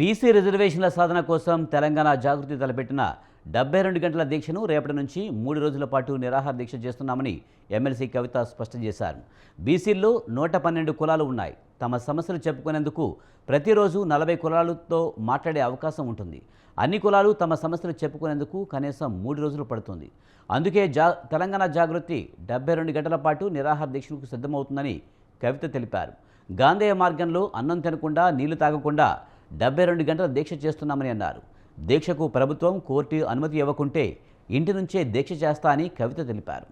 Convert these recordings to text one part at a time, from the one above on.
BC రిజర్వేషన్ల సాధన కోసం తెలంగాణ జాగృతి తలపెట్టిన 72 గంటల దీక్షను రేపటి నుంచి 3 రోజుల పాటు నిరాహార దీక్ష చేస్తున్నామని ఎమ్మెల్సీ కవిత స్పష్టం చేశారు. బీసీల్లో 112 కులాలు ఉన్నాయి. తమ సమస్యలు చెప్పుకునేందుకు ప్రతిరోజు 40 కులాలతో మాట్లాడే అవకాశం ఉంటుంది. అన్ని కులాలు తమ సమస్యలు చెప్పుకునేందుకు కనీసం 3 రోజులు పడుతుంది. అందుకే తెలంగాణ జాగృతి 72 గంటల పాటు నిరాహార దీక్షకు సిద్ధమవుతుందని కవిత తెలిపారు. గాంధేయ మార్గంలో అన్నం తినకుండా నీళ్లు తాగకుండా 72 గంటల దీక్ష చేస్తున్నామని అన్నారు. దీక్షకు ప్రభుత్వం కోర్టు అనుమతి ఇవ్వకుంటే ఇంటి నుంచే దీక్ష చేస్తా అని కవిత తెలిపారు.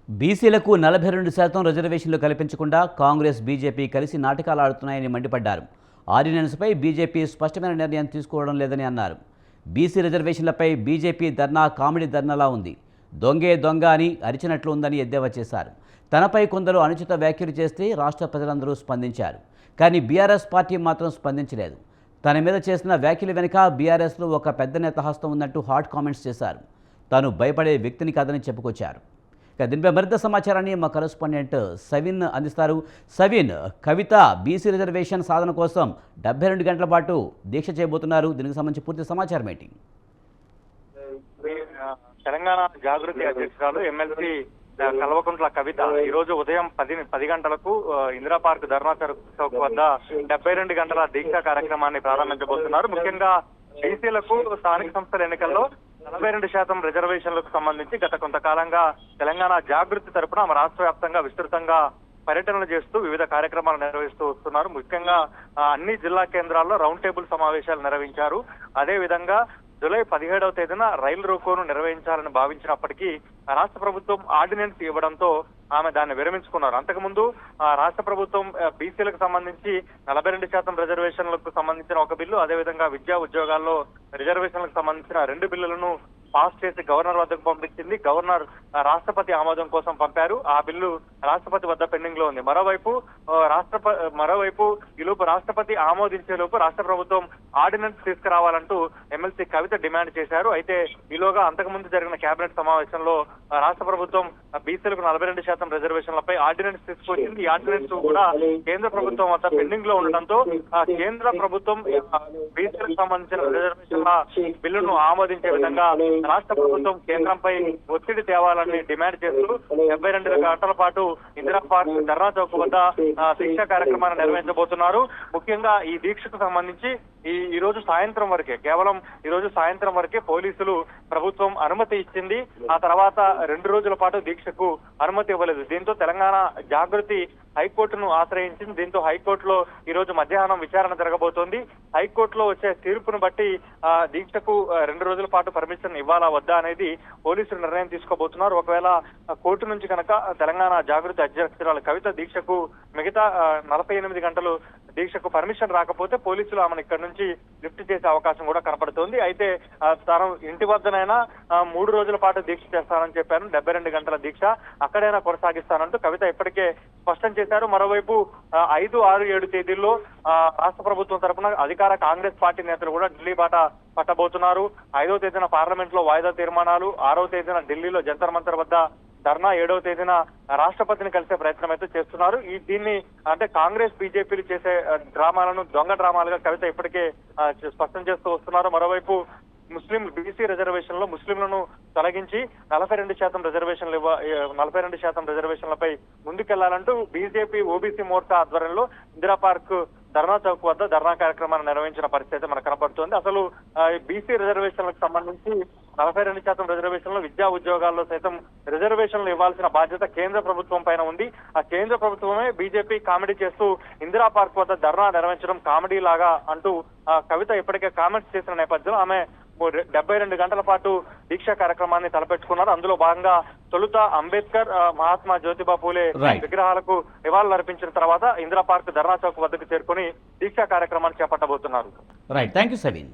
బీసీలకు 42% రిజర్వేషన్లు కల్పించకుండా కాంగ్రెస్ బీజేపీ కలిసి నాటకాలు ఆడుతున్నాయని మండిపడ్డారు. ఆర్డినెన్స్పై బీజేపీ స్పష్టమైన నిర్ణయం తీసుకోవడం లేదని అన్నారు. బీసీ రిజర్వేషన్లపై బీజేపీ ధర్నా కామెడీ ధర్నాలా ఉంది. దొంగే దొంగ అని అరిచినట్లు ఉందని ఎద్దేవా చేశారు. తనపై కొందరు అనుచిత వ్యాఖ్యలు చేస్తే రాష్ట్ర ప్రజలందరూ స్పందించారు. కానీ బీఆర్ఎస్ పార్టీ మాత్రం స్పందించలేదు. తన మీద చేసిన వ్యాఖ్యల వెనుక బీఆర్ఎస్లో ఒక పెద్ద నేత హస్తం ఉందంటూ హాట్ కామెంట్స్ చేశారు. తాను భయపడే వ్యక్తిని కాదని చెప్పుకొచ్చారు. దీనిపై మరింత సమాచారాన్ని మా కరెస్పాండెంట్ సవిన్ అందిస్తారు. సవిన్, కవిత బీసీ రిజర్వేషన్ సాధన కోసం 72 గంటల పాటు దీక్ష చేయబోతున్నారు. దీనికి సంబంధించి పూర్తి సమాచారం ఏంటి? తెలంగాణ జాగృతి అధ్యక్షురాలు ఎమ్మెల్సీ కల్వకుంట్ల కవిత ఈ రోజు ఉదయం 10 గంటలకు ఇందిరా పార్క్ ధర్నా చౌక్ వద్ద 72 గంటల దీక్ష కార్యక్రమాన్ని ప్రారంభించబోతున్నారు. ముఖ్యంగా బీసీలకు స్థానిక సంస్థల ఎన్నికల్లో 42% రిజర్వేషన్లకు సంబంధించి గత కొంతకాలంగా తెలంగాణ జాగృతి తరపున రాష్ట్ర వ్యాప్తంగా విస్తృతంగా పర్యటనలు చేస్తూ వివిధ కార్యక్రమాలు నిర్వహిస్తూ వస్తున్నారు. ముఖ్యంగా అన్ని జిల్లా కేంద్రాల్లో రౌండ్ టేబుల్ సమావేశాలు నిర్వహించారు. అదే విధంగా జూలై 17వ తేదీన రైలు రోకోను నిర్వహించాలని భావించినప్పటికీ రాష్ట్ర ప్రభుత్వం ఆర్డినెన్స్ ఇవ్వడంతో ఆమె దాన్ని విరమించుకున్నారు. అంతకుముందు రాష్ట్ర ప్రభుత్వం బీసీలకు సంబంధించి 42% రిజర్వేషన్లకు సంబంధించిన ఒక బిల్లు, అదేవిధంగా విద్యా ఉద్యోగాల్లో రిజర్వేషన్లకు సంబంధించిన 2 బిల్లులను పాస్ చేసి గవర్నర్ వద్దకు పంపించింది. గవర్నర్ రాష్ట్రపతి ఆమోదం కోసం పంపారు. ఆ బిల్లు రాష్ట్రపతి వద్ద పెండింగ్ లో ఉంది. మరోవైపు ఈలోపు రాష్ట్రపతి ఆమోదించే లోపు రాష్ట్ర ప్రభుత్వం ఆర్డినెన్స్ తీసుకురావాలంటూ ఎమ్మెల్సీ కవిత డిమాండ్ చేశారు. అయితే ఈలోగా అంతకుముందు జరిగిన కేబినెట్ సమావేశంలో రాష్ట్ర ప్రభుత్వం బీసీలకు 42% రిజర్వేషన్లపై ఆర్డినెన్స్ తీసుకొచ్చింది. ఈ ఆర్డినెన్స్ కూడా కేంద్ర ప్రభుత్వం వద్ద పెండింగ్ లో ఉండడంతో కేంద్ర ప్రభుత్వం బీసీలకు సంబంధించిన రిజర్వేషన్ల బిల్లును ఆమోదించే విధంగా రాష్ట్ర ప్రభుత్వం కేంద్రంపై ఒత్తిడి తేవాలని డిమాండ్ చేస్తూ 72 గంటల పాటు ఇందిరా పార్క్ ధర్నా చౌక్ వద్ద దీక్ష కార్యక్రమాన్ని నిర్వహించబోతున్నారు. ముఖ్యంగా ఈ దీక్షకు సంబంధించి ఈ రోజు సాయంత్రం వరకే, కేవలం ఈ రోజు సాయంత్రం వరకే పోలీసులు ప్రభుత్వం అనుమతి ఇచ్చింది. ఆ తర్వాత 2 రోజుల పాటు దీక్షకు అనుమతి ఇవ్వలేదు. దీంతో తెలంగాణ జాగృతి హైకోర్టును ఆశ్రయించింది. దీంతో హైకోర్టులో ఈ రోజు మధ్యాహ్నం విచారణ జరగబోతోంది. హైకోర్టులో వచ్చే తీర్పును బట్టి దీక్షకు 2 రోజుల పాటు పర్మిషన్ ఇవ్వాలా వద్దా అనేది పోలీసులు నిర్ణయం తీసుకోబోతున్నారు. ఒకవేళ కోర్టు నుంచి కనుక తెలంగాణ జాగృతి అధ్యక్షురాలు కవిత దీక్షకు మిగతా 48 గంటలు దీక్షకు పర్మిషన్ రాకపోతే పోలీసులు ఆమెను ఇక్కడ నుంచి లిఫ్ట్ చేసే అవకాశం కూడా కనపడుతోంది. అయితే తాను ఇంటి వద్దనైనా 3 రోజుల పాటు దీక్ష చేస్తానని చెప్పాను. 72 గంటల దీక్ష అక్కడైనా కొనసాగిస్తానంటూ కవిత ఇప్పటికే స్పష్టం చేశారు. మరోవైపు 5, 6, 7 తేదీల్లో రాష్ట్ర ప్రభుత్వం తరఫున అధికార కాంగ్రెస్ పార్టీ నేతలు కూడా ఢిల్లీ బాట పట్టబోతున్నారు. 5వ తేదీన పార్లమెంట్ లో వాయిదా తీర్మానాలు, 6వ తేదీన ఢిల్లీలో జంతర్ మంతర్ వద్ద ధర్నా, 7వ తేదీన రాష్ట్రపతిని కలిసే ప్రయత్నం అయితే చేస్తున్నారు. దీన్ని అంటే కాంగ్రెస్ బీజేపీలు చేసే డ్రామాలను దొంగ డ్రామాలుగా కవిత ఇప్పటికే స్పష్టం చేస్తూ వస్తున్నారు. మరోవైపు బీసీ రిజర్వేషన్ లో ముస్లింలను తొలగించి 42% రిజర్వేషన్లపై ముందుకెళ్లాలంటూ బీజేపీ ఓబీసీ మోర్చా ఆధ్వర్యంలో ఇందిరా పార్క్ ధర్నా చౌక్ వద్ద ధర్నా కార్యక్రమాన్ని నిర్వహించిన పరిస్థితి మనకు కనపడుతోంది. అసలు బీసీ రిజర్వేషన్లకు సంబంధించి 42% రిజర్వేషన్లు, విద్యా ఉద్యోగాల్లో సైతం రిజర్వేషన్లు ఇవ్వాల్సిన బాధ్యత కేంద్ర ప్రభుత్వం పైన ఉంది. ఆ కేంద్ర ప్రభుత్వమే బీజేపీ కామెడీ చేస్తూ ఇందిరా పార్క్ వద్ద ధర్నా నిర్వహించడం కామెడీ లాగా అంటూ కవిత ఇప్పటికే కామెంట్స్ చేసిన నేపథ్యంలో ఆమె 72 గంటల పాటు దీక్షా కార్యక్రమాన్ని తలపెట్టుకున్నారు. అందులో భాగంగా తొలుత అంబేద్కర్, మహాత్మా జ్యోతిబా పూలే విగ్రహాలకు నివాళులు అర్పించిన తర్వాత ఇందిరా పార్క్ ధర్నా చౌక్ వద్దకు చేరుకుని దీక్షా కార్యక్రమాన్ని చేపట్టబోతున్నారు. Right, thank you సలీన్.